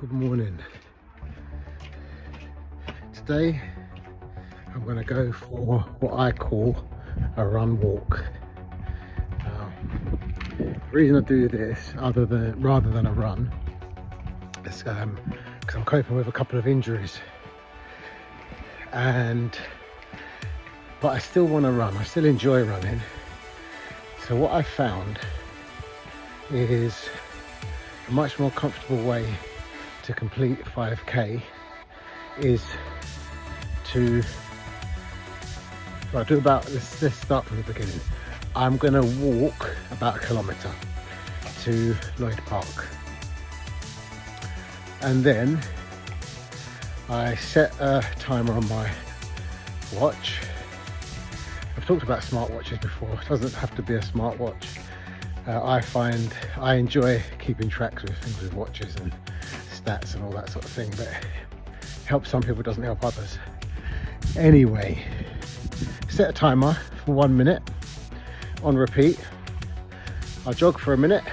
Good morning. Today I'm going to go for what I call a run walk. The reason I do this rather than a run is because I'm coping with a couple of injuries, but I still want to run. I still enjoy running. So what I found is a much more comfortable way to complete 5k is to do about, let's start from the beginning. I'm going to walk about 1 kilometre to Lloyd Park, and then I set a timer on my watch. I've talked about smartwatches before. It doesn't have to be a smartwatch. I find I enjoy keeping tracks with things with watches and stats and all that sort of thing, but it helps some people, doesn't help others. Anyway, set a timer for 1 minute on repeat. I'll jog for a minute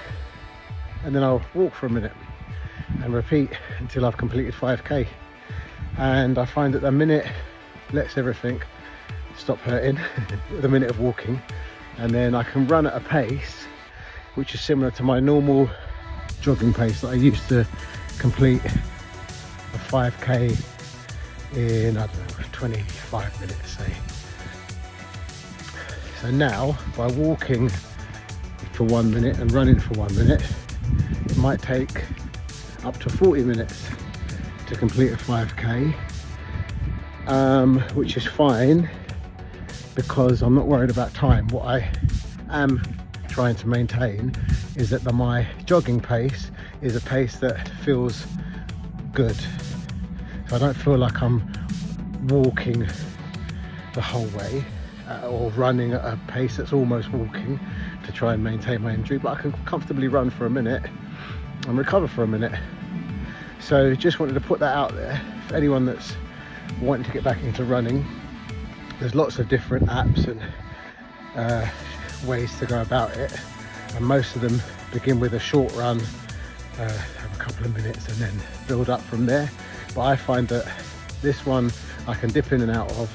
and then I'll walk for a minute and repeat until I've completed 5k. And I find that the minute lets everything stop hurting with a minute of walking, and then I can run at a pace which is similar to my normal jogging pace that I used to complete a 5k in, I don't know, 25 minutes say. So now by walking for 1 minute and running for 1 minute, it might take up to 40 minutes to complete a 5k, which is fine because I'm not worried about time. What I am trying to maintain is that my jogging pace is a pace that feels good. So I don't feel like I'm walking the whole way or running at a pace that's almost walking to try and maintain my injury, but I can comfortably run for a minute and recover for a minute. So just wanted to put that out there for anyone that's wanting to get back into running. There's lots of different apps and ways to go about it, and most of them begin with a short run, have a couple of minutes, and then build up from there. But I find that this one I can dip in and out of.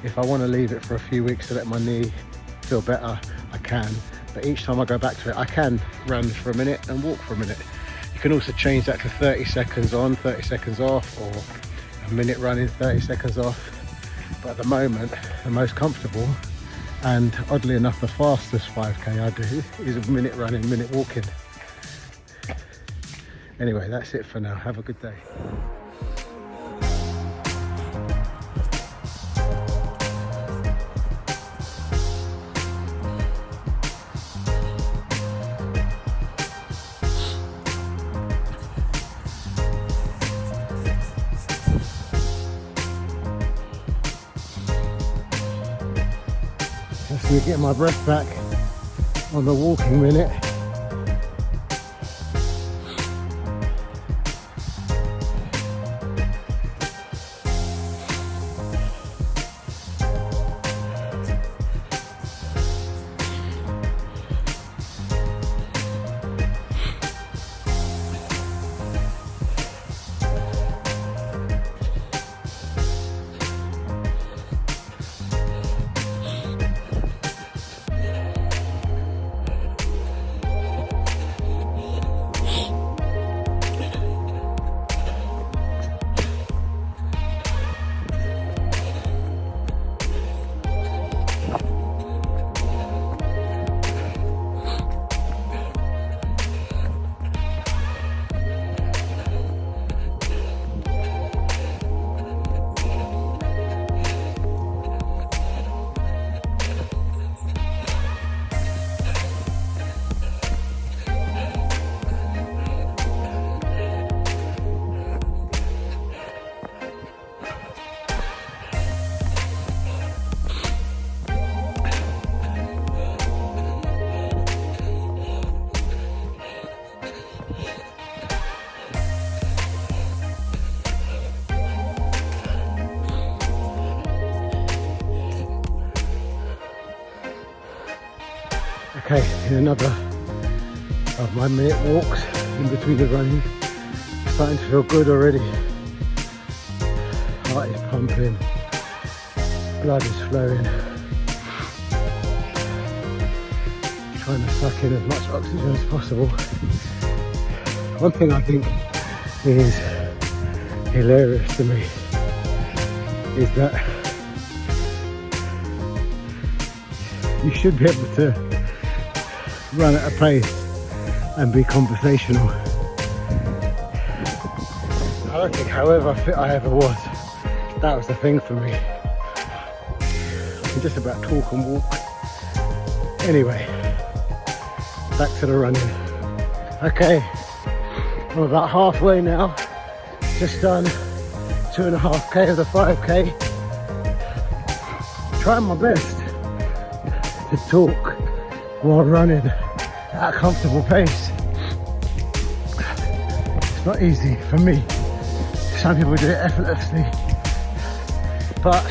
If I want to leave it for a few weeks to let my knee feel better, I can, but each time I go back to it I can run for a minute and walk for a minute. You can also change that to 30 seconds on, 30 seconds off, or a minute running, 30 seconds off. But at the moment the most comfortable, and oddly enough the fastest 5k I do, is a minute running, minute walking. Anyway, that's it for now. Have a good day. Just to get my breath back on the walking minute. Okay, in another of my minute walks in between the running Starting to feel good already. Heart is pumping, blood is flowing. Trying to suck in as much oxygen as possible. One thing I think is hilarious to me is that you should be able to run at a pace and be conversational. I don't think however fit I ever was, that was the thing for me. I can just about talk and walk. Anyway, back to the running. Okay, I'm about halfway now. Just done 2.5k of the 5k. Trying my best to talk while running at a comfortable pace. It's not easy for me. Some people do it effortlessly. But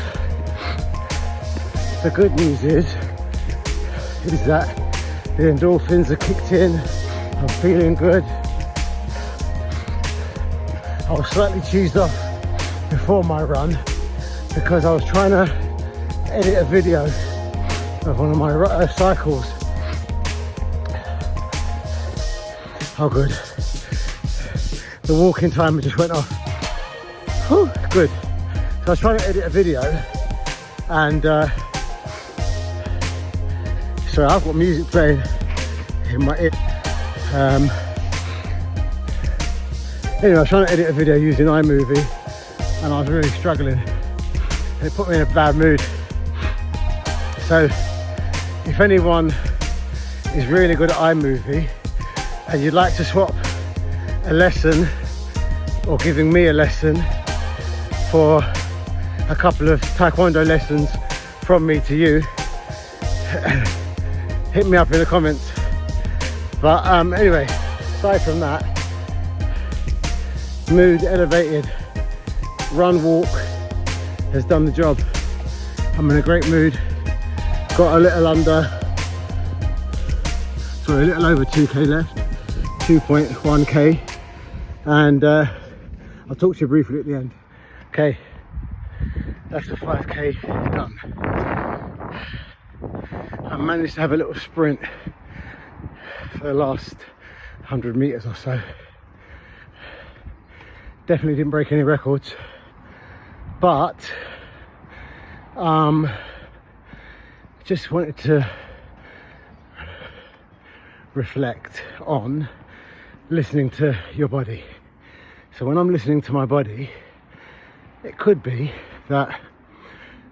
the good news is that the endorphins are kicked in. I'm feeling good. I was slightly cheesed off before my run because I was trying to edit a video of one of my cycles. Oh good. The walking timer just went off. Whew, good. So I was trying to edit a video and so I've got music playing in my ear. Anyway, I was trying to edit a video using iMovie and I was really struggling. It put me in a bad mood. So if anyone is really good at iMovie and you'd like to swap a lesson or giving me a lesson for a couple of Taekwondo lessons from me to you, hit me up in the comments. But anyway, aside from that, mood elevated, run walk has done the job. I'm in a great mood. Got a little over 2k left, 2.1k, and I'll talk to you briefly at the end. Okay, that's the 5k done. I managed to have a little sprint for the last 100 meters or so. Definitely didn't break any records, but just wanted to reflect on listening to your body. So when I'm listening to my body, it could be that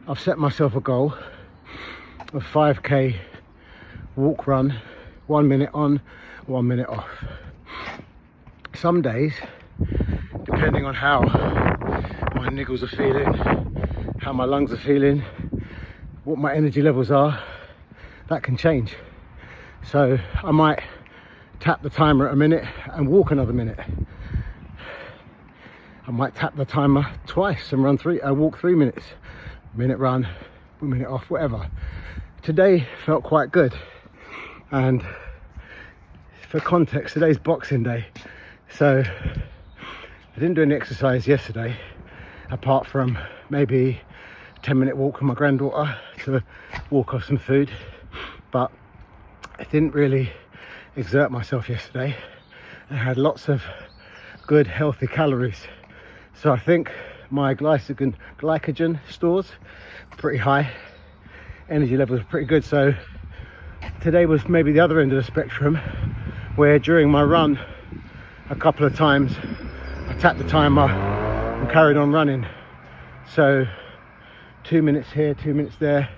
I've set myself a goal of 5k walk run, 1 minute on, 1 minute off. Some days, depending on how my niggles are feeling, how my lungs are feeling, what my energy levels are, that can change. So I might tap the timer at a minute and walk another minute. I might tap the timer twice and walk 3 minutes. Minute run, 1 minute off, whatever. Today felt quite good. And for context, today's Boxing Day. So I didn't do any exercise yesterday, apart from maybe a 10-minute walk with my granddaughter to walk off some food. But I didn't really exert myself yesterday. I had lots of good, healthy calories. So I think my glycogen stores are pretty high. Energy levels are pretty good. So today was maybe the other end of the spectrum, where during my run a couple of times I tapped the timer and carried on running. So 2 minutes here, 2 minutes there,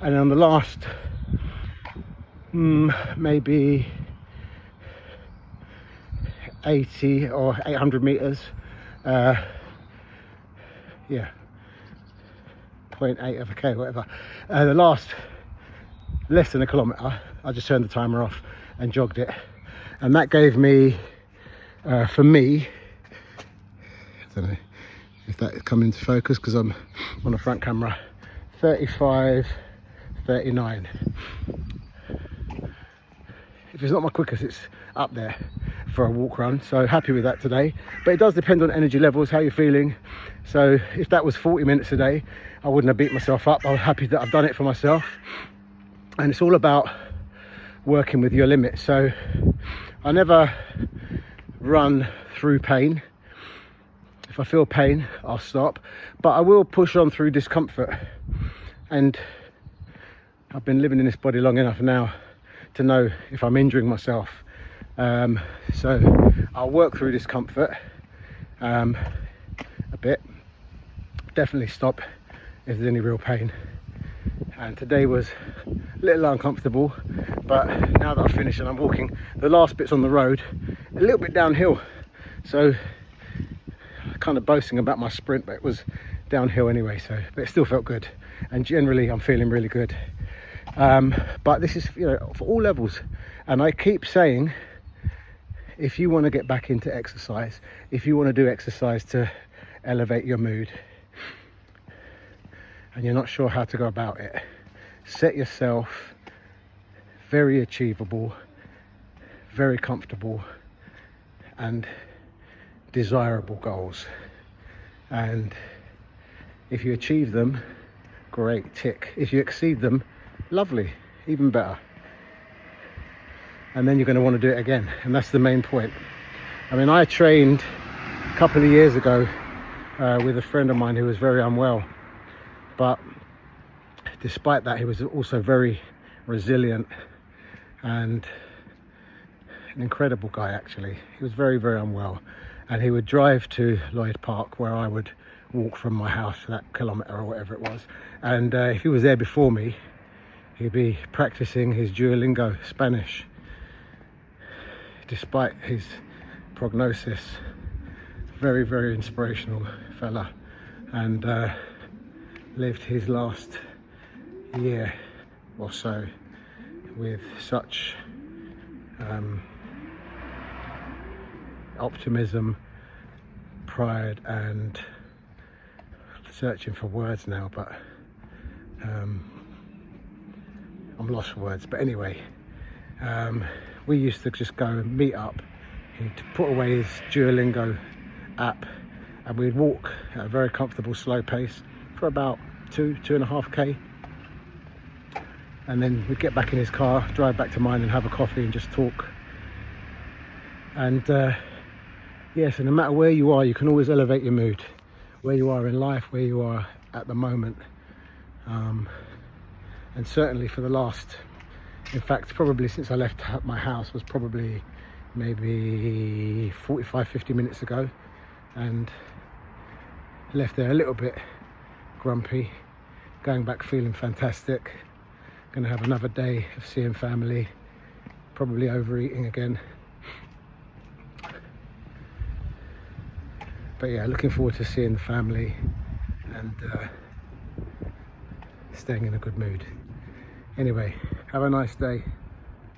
and on the last maybe 80 or 800 meters, 0.8 of a k, whatever, the last less than a kilometre, I just turned the timer off and jogged it, and that gave me, for me, I don't know if that come into focus because I'm on a front camera, 35:39. If it's not my quickest, it's up there. for a walk run, so happy with that today. But it does depend on energy levels, how you're feeling. So if that was 40 minutes a day, I wouldn't have beat myself up. I'm happy that I've done it for myself. And it's all about working with your limits. So I never run through pain. If I feel pain, I'll stop, but I will push on through discomfort. And I've been living in this body long enough now to know if I'm injuring myself. So I'll work through discomfort a bit, definitely stop if there's any real pain. And today was a little uncomfortable, but now that I've finished and I'm walking the last bits on the road, a little bit downhill, so kind of boasting about my sprint, but it was downhill anyway, so but it still felt good, and generally I'm feeling really good. But this is, you know, for all levels. And I keep saying, if you want to get back into exercise, if you want to do exercise to elevate your mood, and you're not sure how to go about it, set yourself very achievable, very comfortable and desirable goals. And if you achieve them, great, tick. If you exceed them, lovely, even better. And then you're going to want to do it again, and that's the main point. I mean, I trained a couple of years ago with a friend of mine who was very unwell, but despite that, he was also very resilient and an incredible guy. Actually, he was very, very unwell, and he would drive to Lloyd Park, where I would walk from my house, that kilometre or whatever it was, and if he was there before me, he'd be practicing his Duolingo Spanish despite his prognosis. Very, very inspirational fella, and lived his last year or so with such optimism, pride, and searching for words now, but I'm lost for words. But anyway, we used to just go and meet up. He'd put away his Duolingo app, and we'd walk at a very comfortable slow pace for about 2.5k, and then we'd get back in his car, drive back to mine and have a coffee and just talk. And yes, and no matter where you are, you can always elevate your mood, where you are in life, where you are at the moment. And certainly for the last, in fact, probably since I left my house was probably maybe 45-50 minutes ago, and left there a little bit grumpy, going back feeling fantastic. Gonna have another day of seeing family, probably overeating again, but yeah, looking forward to seeing the family and staying in a good mood. Anyway, have a nice day.